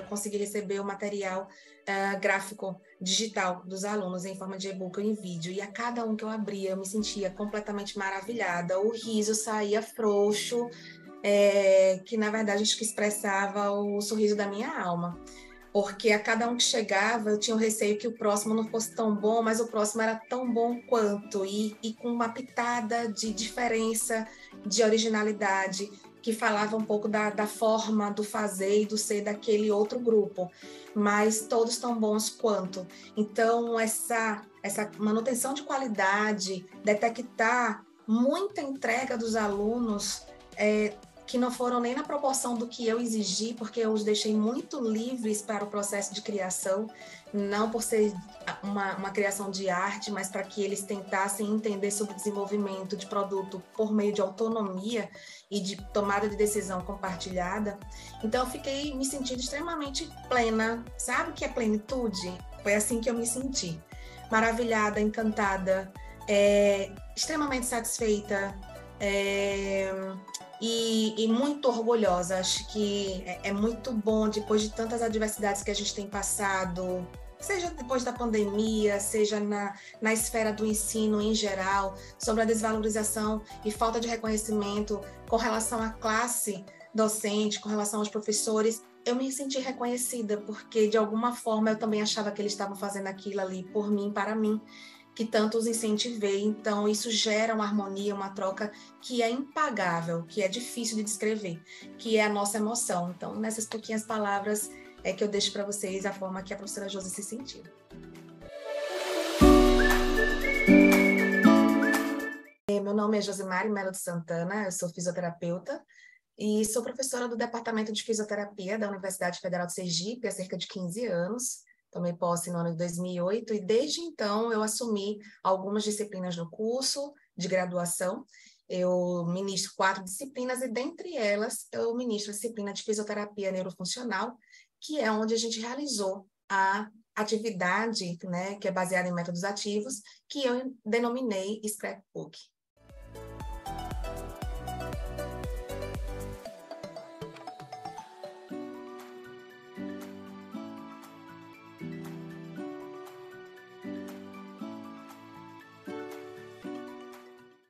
eu consegui receber o material gráfico digital dos alunos em forma de e-book ou em vídeo, e a cada um que eu abria, eu me sentia completamente maravilhada, o riso saía frouxo, que na verdade acho que expressava o sorriso da minha alma. Porque a cada um que chegava, eu tinha o receio que o próximo não fosse tão bom, mas o próximo era tão bom quanto, e com uma pitada de diferença, de originalidade, que falava um pouco da forma do fazer e do ser daquele outro grupo, mas todos tão bons quanto. Então, essa manutenção de qualidade, detectar muita entrega dos alunos, que não foram nem na proporção do que eu exigi, porque eu os deixei muito livres para o processo de criação, não por ser uma criação de arte, mas para que eles tentassem entender sobre desenvolvimento de produto por meio de autonomia e de tomada de decisão compartilhada. Então, eu fiquei me sentindo extremamente plena. Sabe o que é plenitude? Foi assim que eu me senti. Maravilhada, encantada, extremamente satisfeita, e muito orgulhosa. Acho que é muito bom, depois de tantas adversidades que a gente tem passado, seja depois da pandemia, seja na esfera do ensino em geral, sobre a desvalorização e falta de reconhecimento com relação à classe docente, com relação aos professores, eu me senti reconhecida, porque de alguma forma eu também achava que eles estavam fazendo aquilo ali por mim, para mim, que tanto os incentivei. Então, isso gera uma harmonia, uma troca que é impagável, que é difícil de descrever, que é a nossa emoção. Então, nessas pouquinhas palavras é que eu deixo para vocês a forma que a professora Josi se sentiu. Meu nome é Josimari Melo de Santana, eu sou fisioterapeuta e sou professora do Departamento de Fisioterapia da Universidade Federal de Sergipe há cerca de 15 anos. Tomei posse no ano de 2008 e desde então eu assumi algumas disciplinas no curso de graduação. Eu ministro 4 disciplinas e dentre elas eu ministro a disciplina de fisioterapia neurofuncional, que é onde a gente realizou a atividade, né, que é baseada em métodos ativos, que eu denominei Scrapbook.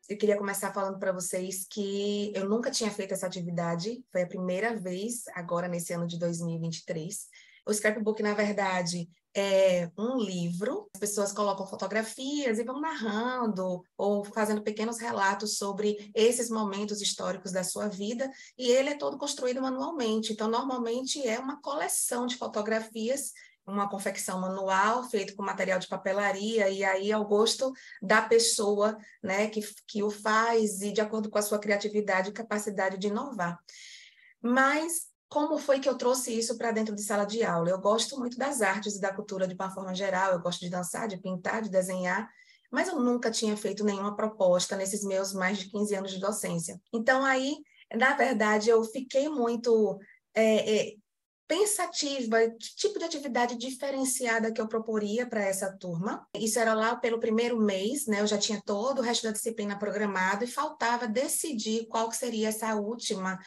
Eu queria começar falando para vocês que eu nunca tinha feito essa atividade, foi a primeira vez agora nesse ano de 2023. O Scrapbook, na verdade, é um livro, as pessoas colocam fotografias e vão narrando ou fazendo pequenos relatos sobre esses momentos históricos da sua vida, e ele é todo construído manualmente. Então, normalmente é uma coleção de fotografias, uma confecção manual, feito com material de papelaria, e aí ao gosto da pessoa, né, que o faz e de acordo com a sua criatividade e capacidade de inovar. Mas como foi que eu trouxe isso para dentro de sala de aula? Eu gosto muito das artes e da cultura de uma forma geral, eu gosto de dançar, de pintar, de desenhar, mas eu nunca tinha feito nenhuma proposta nesses meus mais de 15 anos de docência. Então aí, na verdade, eu fiquei muito pensativa, que tipo de atividade diferenciada que eu proporia para essa turma. Isso era lá pelo primeiro mês, né? Eu já tinha todo o resto da disciplina programado e faltava decidir qual seria essa última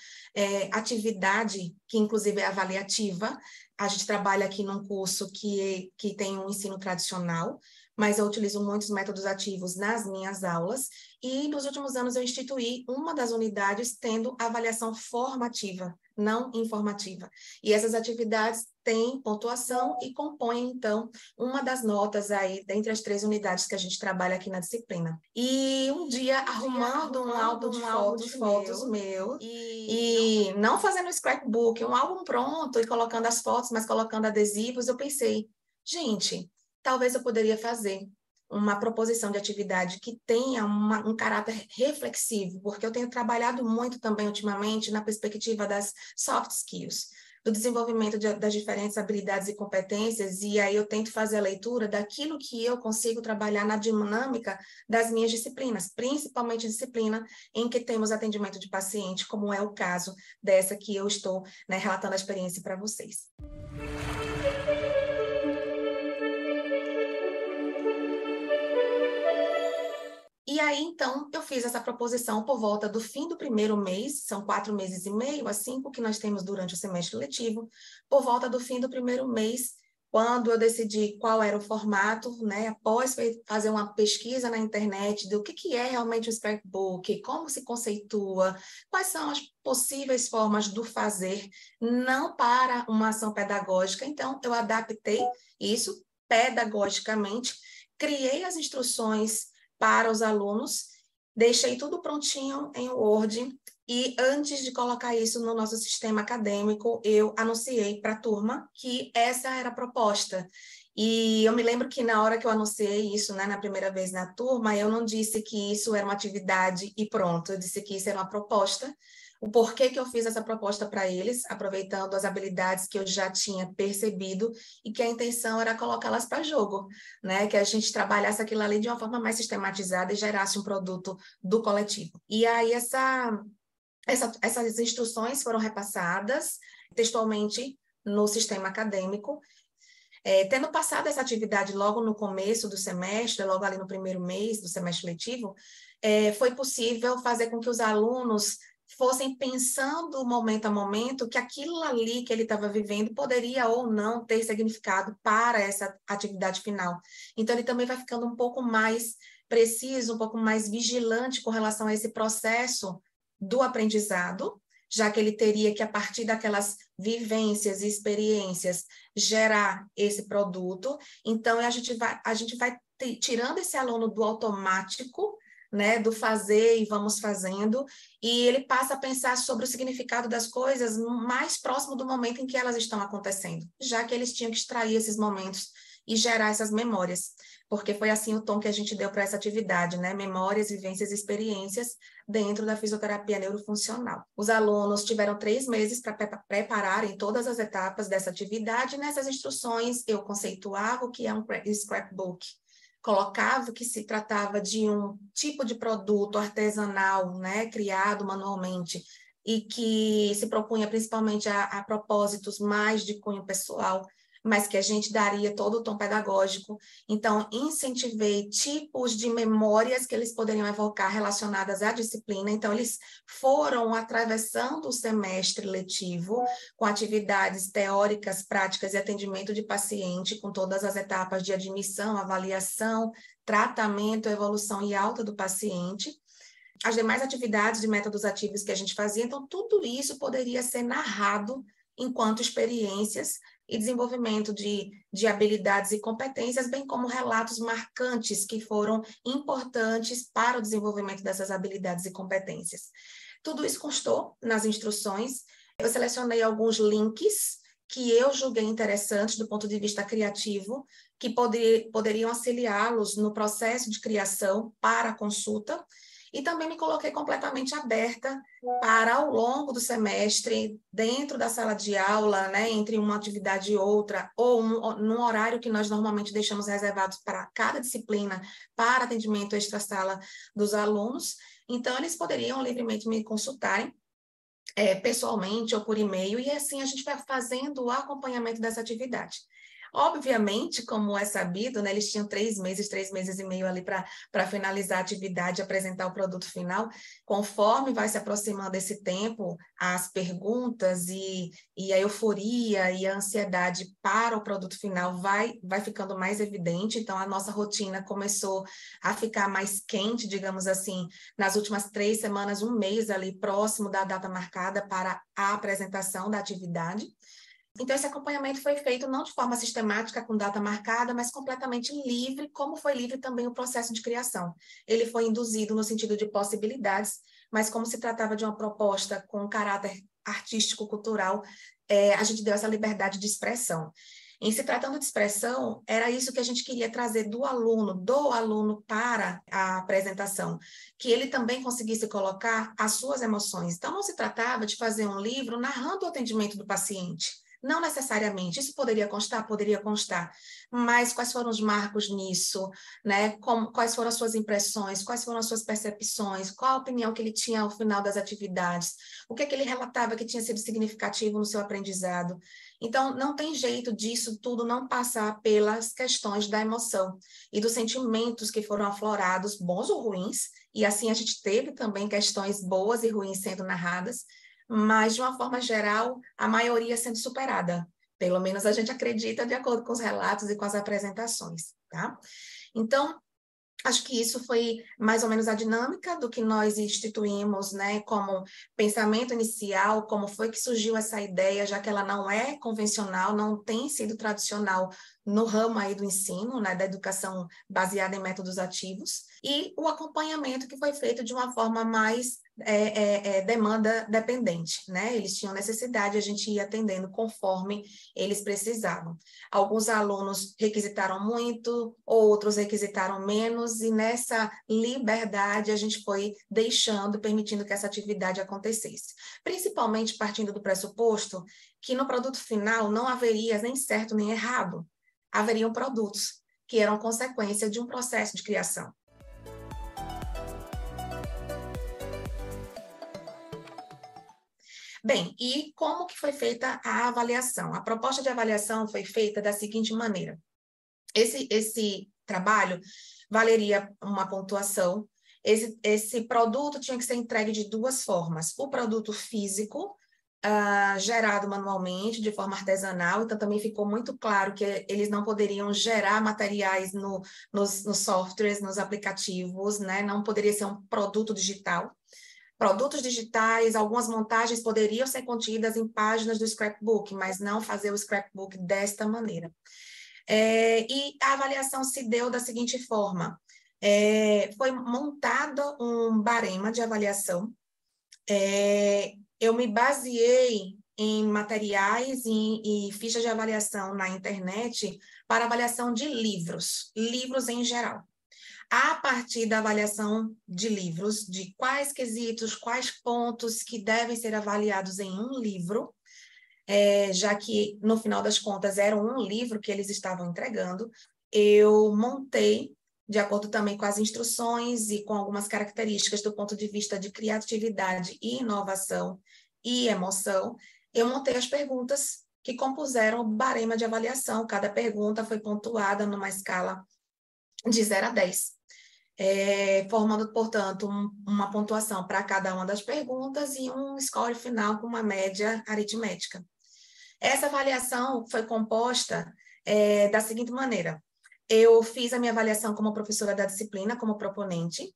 atividade, que inclusive é avaliativa. A gente trabalha aqui num curso que tem um ensino tradicional, mas eu utilizo muitos métodos ativos nas minhas aulas, e nos últimos anos eu instituí uma das unidades tendo avaliação formativa, não informativa. E essas atividades têm pontuação e compõem, então, uma das notas aí, dentre as 3 unidades que a gente trabalha aqui na disciplina. E um dia, arrumando um álbum de fotos meu, e não fazendo scrapbook, um álbum pronto e colocando as fotos, mas colocando adesivos, eu pensei, gente, talvez eu poderia fazer uma proposição de atividade que tenha um caráter reflexivo, porque eu tenho trabalhado muito também ultimamente na perspectiva das soft skills, do desenvolvimento das diferentes habilidades e competências, e aí eu tento fazer a leitura daquilo que eu consigo trabalhar na dinâmica das minhas disciplinas, principalmente disciplina em que temos atendimento de paciente, como é o caso dessa que eu estou, né, relatando a experiência para vocês. E aí, então, eu fiz essa proposição por volta do fim do primeiro mês, são 4 meses e meio a 5 que nós temos durante o semestre letivo, por volta do fim do primeiro mês, quando eu decidi qual era o formato, né, após fazer uma pesquisa na internet do que é realmente o scrapbook, como se conceitua, quais são as possíveis formas do fazer, não para uma ação pedagógica. Então, eu adaptei isso pedagogicamente, criei as instruções para os alunos, deixei tudo prontinho em Word e antes de colocar isso no nosso sistema acadêmico, eu anunciei para a turma que essa era a proposta. E eu me lembro que na hora que eu anunciei isso, né, na primeira vez na turma, eu não disse que isso era uma atividade e pronto, eu disse que isso era uma proposta. O porquê que eu fiz essa proposta para eles, aproveitando as habilidades que eu já tinha percebido e que a intenção era colocá-las para jogo, né? Que a gente trabalhasse aquilo ali de uma forma mais sistematizada e gerasse um produto do coletivo. E aí essas instruções foram repassadas textualmente no sistema acadêmico. Tendo passado essa atividade logo no começo do semestre, logo ali no primeiro mês do semestre letivo, foi possível fazer com que os alunos fossem pensando momento a momento que aquilo ali que ele estava vivendo poderia ou não ter significado para essa atividade final. Então, ele também vai ficando um pouco mais preciso, um pouco mais vigilante com relação a esse processo do aprendizado, já que ele teria que, a partir daquelas vivências e experiências, gerar esse produto. Então, a gente vai tirando esse aluno do automático, né, do fazer e vamos fazendo, e ele passa a pensar sobre o significado das coisas mais próximo do momento em que elas estão acontecendo, já que eles tinham que extrair esses momentos e gerar essas memórias, porque foi assim o tom que a gente deu para essa atividade, né? Memórias, vivências e experiências dentro da fisioterapia neurofuncional. Os alunos tiveram 3 meses para prepararem todas as etapas dessa atividade. Nessas instruções, eu conceituava o que é um scrapbook, colocava que se tratava de um tipo de produto artesanal, né, criado manualmente, e que se propunha principalmente a propósitos mais de cunho pessoal, mas que a gente daria todo o tom pedagógico. Então, incentivei tipos de memórias que eles poderiam evocar relacionadas à disciplina. Então, eles foram atravessando o semestre letivo com atividades teóricas, práticas e atendimento de paciente, com todas as etapas de admissão, avaliação, tratamento, evolução e alta do paciente. As demais atividades de métodos ativos que a gente fazia, então, tudo isso poderia ser narrado enquanto experiências e desenvolvimento de habilidades e competências, bem como relatos marcantes que foram importantes para o desenvolvimento dessas habilidades e competências. Tudo isso constou nas instruções. Eu selecionei alguns links que eu julguei interessantes do ponto de vista criativo, que poderiam auxiliá-los no processo de criação para a consulta, e também me coloquei completamente aberta para, ao longo do semestre, dentro da sala de aula, né, entre uma atividade e outra, ou num horário que nós normalmente deixamos reservados para cada disciplina, para atendimento extra-sala dos alunos. Então, eles poderiam livremente me consultarem, pessoalmente ou por e-mail, e assim a gente vai fazendo o acompanhamento dessa atividade. Obviamente, como é sabido, né, eles tinham 3 meses e meio ali para finalizar a atividade e apresentar o produto final. Conforme vai se aproximando esse tempo, as perguntas e a euforia e a ansiedade para o produto final vai ficando mais evidente. Então, a nossa rotina começou a ficar mais quente, digamos assim, nas últimas 3 semanas, 1 mês ali próximo da data marcada para a apresentação da atividade. Então, esse acompanhamento foi feito não de forma sistemática, com data marcada, mas completamente livre, como foi livre também o processo de criação. Ele foi induzido no sentido de possibilidades, mas como se tratava de uma proposta com caráter artístico-cultural, a gente deu essa liberdade de expressão. Em se tratando de expressão, era isso que a gente queria trazer do aluno para a apresentação, que ele também conseguisse colocar as suas emoções. Então, não se tratava de fazer um livro narrando o atendimento do paciente, Não necessariamente, isso poderia constar, mas quais foram os marcos nisso, né? Quais foram as suas impressões, quais foram as suas percepções, qual a opinião que ele tinha ao final das atividades, o que é que ele relatava que tinha sido significativo no seu aprendizado. Então, não tem jeito disso tudo não passar pelas questões da emoção e dos sentimentos que foram aflorados, bons ou ruins, e assim a gente teve também questões boas e ruins sendo narradas, mas, de uma forma geral, a maioria sendo superada. Pelo menos a gente acredita de acordo com os relatos e com as apresentações, tá? Então, acho que isso foi mais ou menos a dinâmica do que nós instituímos, né, como pensamento inicial, como foi que surgiu essa ideia, já que ela não é convencional, não tem sido tradicional no ramo aí do ensino, né, da educação baseada em métodos ativos, e o acompanhamento que foi feito de uma forma mais demanda dependente, né? Eles tinham necessidade, a gente ia atendendo conforme eles precisavam. Alguns alunos requisitaram muito, outros requisitaram menos, e nessa liberdade a gente foi deixando, permitindo que essa atividade acontecesse. Principalmente partindo do pressuposto que no produto final não haveria nem certo nem errado, haveriam produtos que eram consequência de um processo de criação. Bem, e como que foi feita a avaliação? A proposta de avaliação foi feita da seguinte maneira. Esse trabalho valeria uma pontuação. Esse produto tinha que ser entregue de duas formas. O produto físico, gerado manualmente, de forma artesanal, então também ficou muito claro que eles não poderiam gerar materiais nos softwares, nos aplicativos, né? Não poderia ser um produto digital. Produtos digitais, algumas montagens poderiam ser contidas em páginas do scrapbook, mas não fazer o scrapbook desta maneira. E a avaliação se deu da seguinte forma. Foi montado um barema de avaliação. Eu me baseei em materiais e fichas de avaliação na internet para avaliação de livros em geral. A partir da avaliação de livros, de quais quesitos, quais pontos que devem ser avaliados em um livro, já que, no final das contas, era um livro que eles estavam entregando, eu montei, de acordo também com as instruções e com algumas características do ponto de vista de criatividade e inovação e emoção, eu montei as perguntas que compuseram o barema de avaliação. Cada pergunta foi pontuada numa escala de 0 a 10. Formando, portanto, uma pontuação para cada uma das perguntas e um score final com uma média aritmética. Essa avaliação foi composta da seguinte maneira. Eu fiz a minha avaliação como professora da disciplina, como proponente,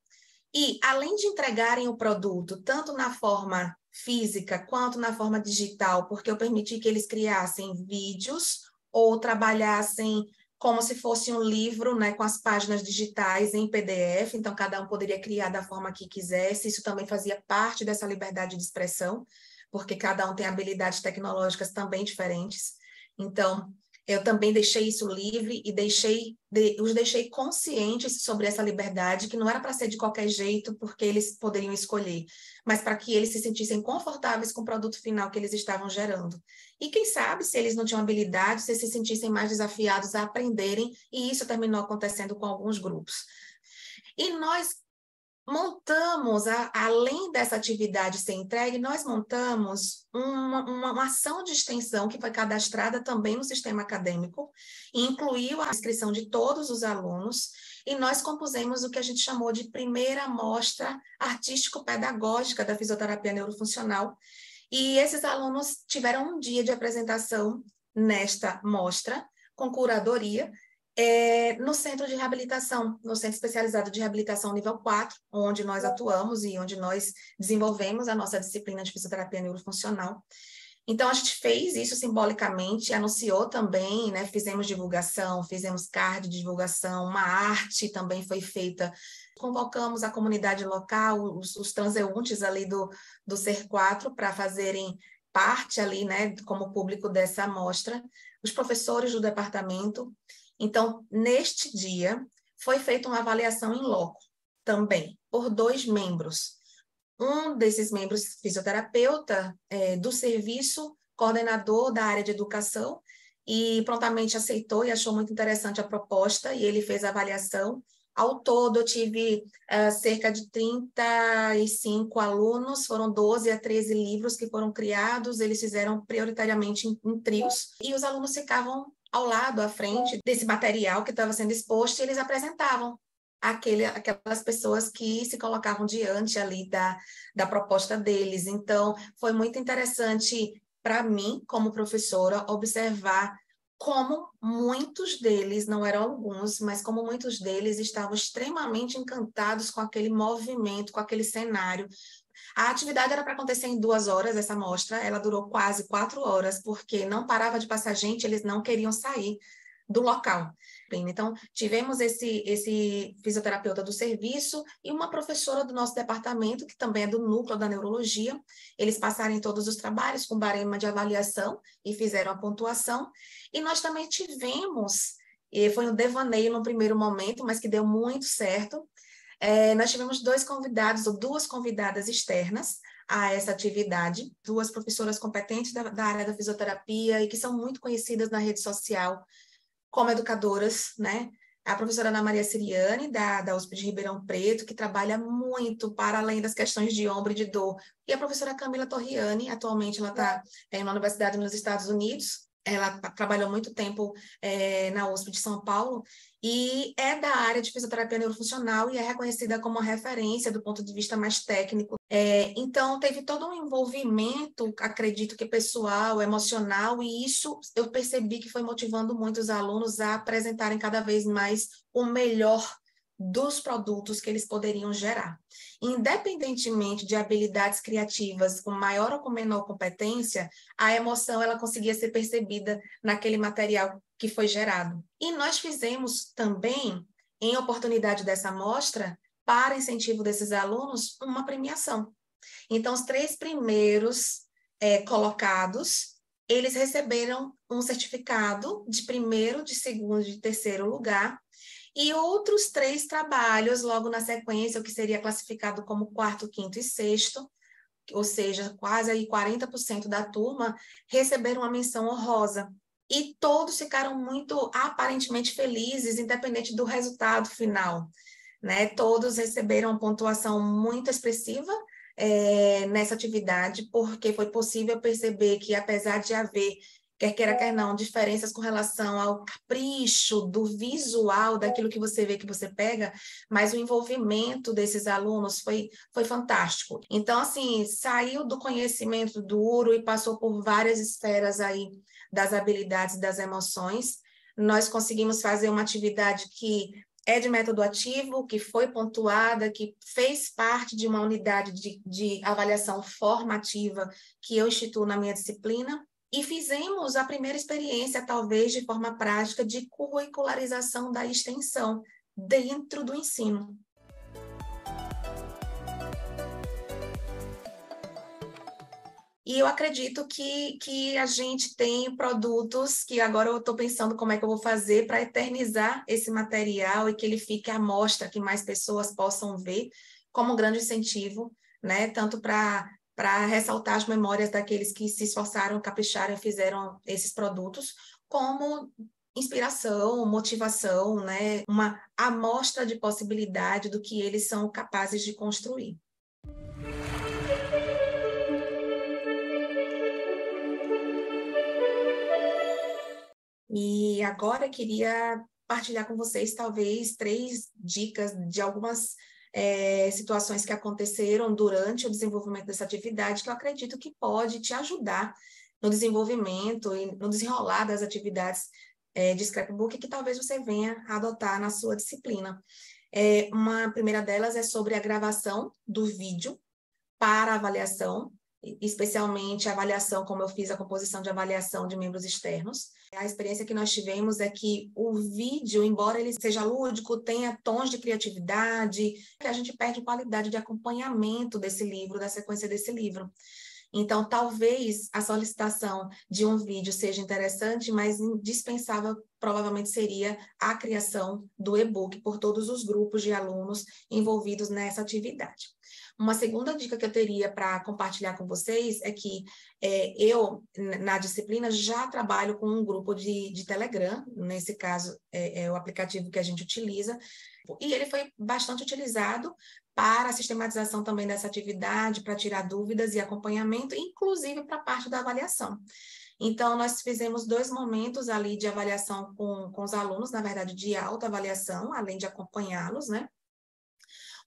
e, além de entregarem o produto, tanto na forma física quanto na forma digital, porque eu permiti que eles criassem vídeos ou trabalhassem como se fosse um livro, né, com as páginas digitais em PDF, então cada um poderia criar da forma que quisesse, isso também fazia parte dessa liberdade de expressão, porque cada um tem habilidades tecnológicas também diferentes. Então, eu também deixei isso livre e os deixei conscientes sobre essa liberdade, que não era para ser de qualquer jeito, porque eles poderiam escolher, mas para que eles se sentissem confortáveis com o produto final que eles estavam gerando. E quem sabe, se eles não tinham habilidade, se se sentissem mais desafiados a aprenderem, e isso terminou acontecendo com alguns grupos. E nós montamos, além dessa atividade ser entregue, nós montamos uma ação de extensão que foi cadastrada também no sistema acadêmico, e incluiu a inscrição de todos os alunos, e nós compusemos o que a gente chamou de primeira mostra artístico-pedagógica da fisioterapia neurofuncional, e esses alunos tiveram um dia de apresentação nesta mostra, com curadoria, no centro de reabilitação, no Centro Especializado de Reabilitação Nível 4, onde nós atuamos e onde nós desenvolvemos a nossa disciplina de fisioterapia neurofuncional. Então, a gente fez isso simbolicamente, anunciou também, né, fizemos divulgação, fizemos card de divulgação, uma arte também foi feita, convocamos a comunidade local, os transeuntes ali do Ser 4 para fazerem parte ali, né, como público dessa amostra, os professores do departamento. Então, neste dia, foi feita uma avaliação em loco também, por 2 membros. Um desses membros, fisioterapeuta do serviço coordenador da área de educação, e prontamente aceitou e achou muito interessante a proposta, e ele fez a avaliação. Ao todo, eu tive cerca de 35 alunos, foram 12 a 13 livros que foram criados, eles fizeram prioritariamente em trios, e os alunos ficavam ao lado, à frente desse material que estava sendo exposto, e eles apresentavam aquelas pessoas que se colocavam diante ali da proposta deles. Então, foi muito interessante para mim, como professora, observar como muitos deles, não eram alguns, mas como muitos deles estavam extremamente encantados com aquele movimento, com aquele cenário. A atividade era para acontecer em 2 horas, essa mostra, ela durou quase 4 horas, porque não parava de passar gente, eles não queriam sair do local. Então, tivemos esse fisioterapeuta do serviço e uma professora do nosso departamento, que também é do núcleo da neurologia. Eles passaram em todos os trabalhos com barema de avaliação e fizeram a pontuação. E nós também tivemos, e foi um devaneio no primeiro momento, mas que deu muito certo, nós tivemos 2 convidados ou 2 convidadas externas a essa atividade, 2 professoras competentes da área da fisioterapia e que são muito conhecidas na rede social como educadoras, né? A professora Ana Maria Siriane, da USP de Ribeirão Preto, que trabalha muito para além das questões de ombro e de dor. E a professora Camila Torriani, atualmente ela está em uma universidade nos Estados Unidos, ela trabalhou muito tempo na USP de São Paulo e é da área de fisioterapia neurofuncional e é reconhecida como uma referência do ponto de vista mais técnico. Então, teve todo um envolvimento, acredito que pessoal, emocional, e isso eu percebi que foi motivando muitos alunos a apresentarem cada vez mais o melhor dos produtos que eles poderiam gerar. Independentemente de habilidades criativas com maior ou com menor competência, a emoção ela conseguia ser percebida naquele material que foi gerado. E nós fizemos também, em oportunidade dessa mostra, para incentivo desses alunos, uma premiação. Então, os 3 primeiros colocados, eles receberam um certificado de primeiro, de segundo e de terceiro lugar, e outros 3 trabalhos, logo na sequência, o que seria classificado como 4º, 5º e 6º, ou seja, quase aí 40% da turma, receberam uma menção honrosa. E todos ficaram muito, aparentemente, felizes, independente do resultado final, né? Todos receberam uma pontuação muito expressiva nessa atividade, porque foi possível perceber que, apesar de haver, quer queira, quer não, diferenças com relação ao capricho do visual, daquilo que você vê, que você pega, mas o envolvimento desses alunos foi fantástico. Então, assim, saiu do conhecimento duro e passou por várias esferas aí das habilidades, das emoções. Nós conseguimos fazer uma atividade que é de método ativo, que foi pontuada, que fez parte de uma unidade de avaliação formativa que eu instituo na minha disciplina, e fizemos a primeira experiência, talvez de forma prática, de curricularização da extensão dentro do ensino. E eu acredito que a gente tem produtos que agora eu estou pensando como é que eu vou fazer para eternizar esse material e que ele fique à mostra, que mais pessoas possam ver como um grande incentivo, né? Tanto para ressaltar as memórias daqueles que se esforçaram, capricharam e fizeram esses produtos, como inspiração, motivação, né? Uma amostra de possibilidade do que eles são capazes de construir. E agora eu queria partilhar com vocês, talvez, 3 dicas de algumas situações que aconteceram durante o desenvolvimento dessa atividade, que eu acredito que pode te ajudar no desenvolvimento e no desenrolar das atividades de scrapbook que talvez você venha a adotar na sua disciplina. Uma primeira delas é sobre a gravação do vídeo para avaliação, especialmente a avaliação, como eu fiz a composição de avaliação de membros externos. A experiência que nós tivemos é que o vídeo, embora ele seja lúdico, tenha tons de criatividade, que a gente perde qualidade de acompanhamento desse livro, da sequência desse livro. Então, talvez a solicitação de um vídeo seja interessante, mas indispensável provavelmente seria a criação do e-book por todos os grupos de alunos envolvidos nessa atividade. Uma segunda dica que eu teria para compartilhar com vocês é que na disciplina, já trabalho com um grupo de Telegram, nesse caso é o aplicativo que a gente utiliza, e ele foi bastante utilizado para a sistematização também dessa atividade, para tirar dúvidas e acompanhamento, inclusive para a parte da avaliação. Então, nós fizemos 2 momentos ali de avaliação com os alunos, na verdade, de autoavaliação, além de acompanhá-los, né?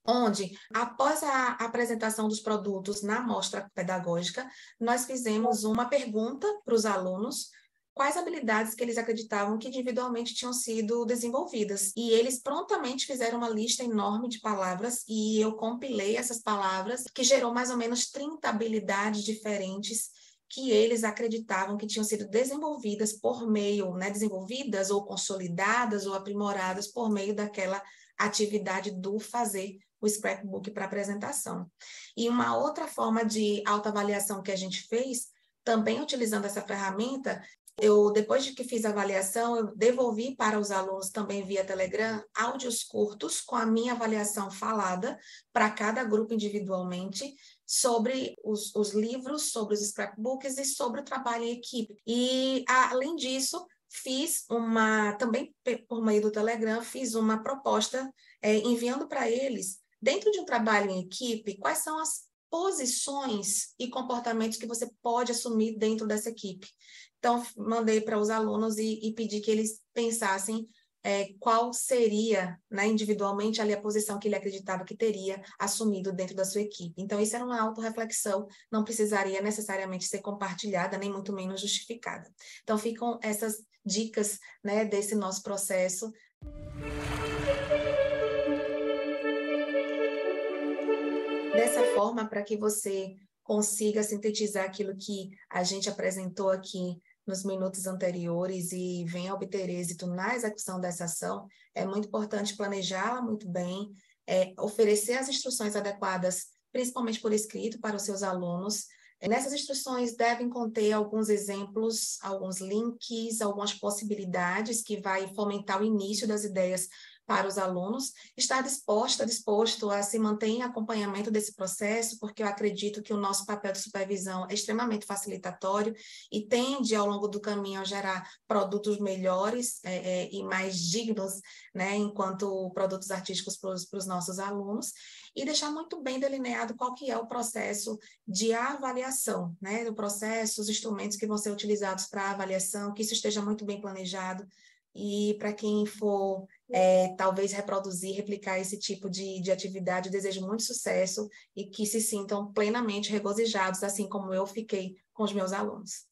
Onde, após a apresentação dos produtos na mostra pedagógica, nós fizemos uma pergunta para os alunos, quais habilidades que eles acreditavam que individualmente tinham sido desenvolvidas. E eles prontamente fizeram uma lista enorme de palavras, e eu compilei essas palavras, que gerou mais ou menos 30 habilidades diferentes que eles acreditavam que tinham sido desenvolvidas por meio, né, desenvolvidas ou consolidadas ou aprimoradas por meio daquela atividade do fazer o scrapbook para apresentação. E uma outra forma de autoavaliação que a gente fez, também utilizando essa ferramenta, depois de que fiz a avaliação, eu devolvi para os alunos também via Telegram áudios curtos com a minha avaliação falada para cada grupo individualmente, sobre os livros, sobre os scrapbooks e sobre o trabalho em equipe. E, além disso, também por meio do Telegram, fiz uma proposta enviando para eles, dentro de um trabalho em equipe, quais são as posições e comportamentos que você pode assumir dentro dessa equipe. Então, mandei para os alunos e pedi que eles pensassem qual seria, né, individualmente ali a posição que ele acreditava que teria assumido dentro da sua equipe. Então, isso era uma autorreflexão, não precisaria necessariamente ser compartilhada, nem muito menos justificada. Então, ficam essas dicas, né, desse nosso processo. Dessa forma, para que você consiga sintetizar aquilo que a gente apresentou aqui nos minutos anteriores e venha obter êxito na execução dessa ação, é muito importante planejá-la muito bem, oferecer as instruções adequadas, principalmente por escrito, para os seus alunos. Nessas instruções devem conter alguns exemplos, alguns links, algumas possibilidades que vai fomentar o início das ideias para os alunos, estar disposto a se manter em acompanhamento desse processo, porque eu acredito que o nosso papel de supervisão é extremamente facilitatório e tende, ao longo do caminho, a gerar produtos melhores e mais dignos, né, enquanto produtos artísticos para os nossos alunos, e deixar muito bem delineado qual que é o processo de avaliação, né, o processo, os instrumentos que vão ser utilizados para a avaliação, que isso esteja muito bem planejado, e para quem for talvez replicar esse tipo de atividade, eu desejo muito sucesso e que se sintam plenamente regozijados, assim como eu fiquei com os meus alunos.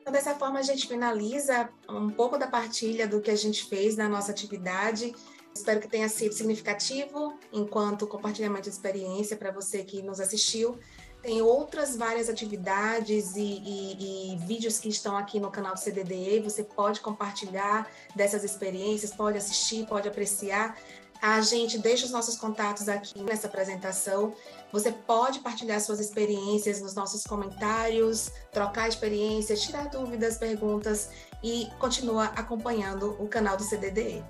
Então, dessa forma, a gente finaliza um pouco da partilha do que a gente fez na nossa atividade. Espero que tenha sido significativo enquanto compartilhamento de experiência para você que nos assistiu. Tem outras várias atividades e vídeos que estão aqui no canal do CDDE. Você pode compartilhar dessas experiências, pode assistir, pode apreciar. A gente deixa os nossos contatos aqui nessa apresentação. Você pode partilhar suas experiências nos nossos comentários, trocar experiências, tirar dúvidas, perguntas e continua acompanhando o canal do CDDE.